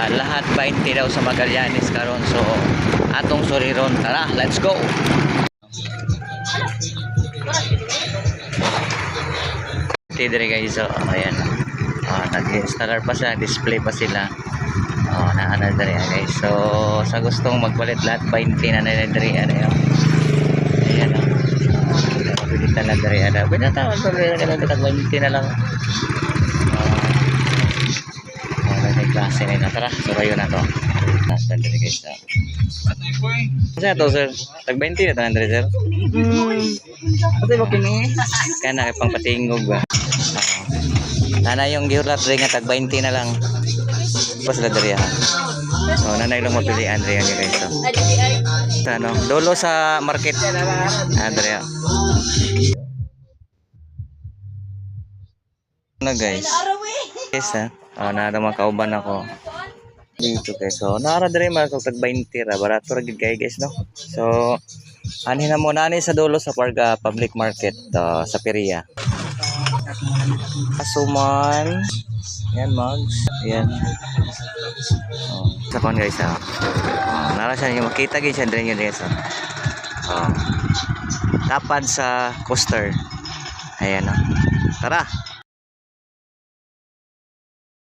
lahat 20 daw sa Magallanes karon. So atong suriron, tara, let's go. Dire guys, so ayan. Nag-installer pa sila, display pa sila. Na ano dire guys. So sa gustong magpalit lahat 20 na nila dire ano. Ayan. Pilitan na dire ada. Binatawag pa rin nila 20 na lang. May klase na tara. So kayo na to. Nasa dire guys. Kasi ito sir, tag 20 na tanan dire sir. Kasi ba kini? Kana kay pang patingog ba. Nana yung giulat rin nga tag 20 na lang. Pas la diri ha. So nanay lang mapilian rin nga guys. So ano, dolo sa market. Diri ha. Na guys. Guys ha. Na mga kauban ako. Dito guys. So nara diri man tag 20 ra, barato ra gid guys no. So ani na mo nani sa dolo sa Parga Public Market sa Peria. Kasuman. Yan mags. Yan. Sa kon guys ha. Nara siya yung makita gid siya diri guys. Tapad sa coaster. Ayan. Tara.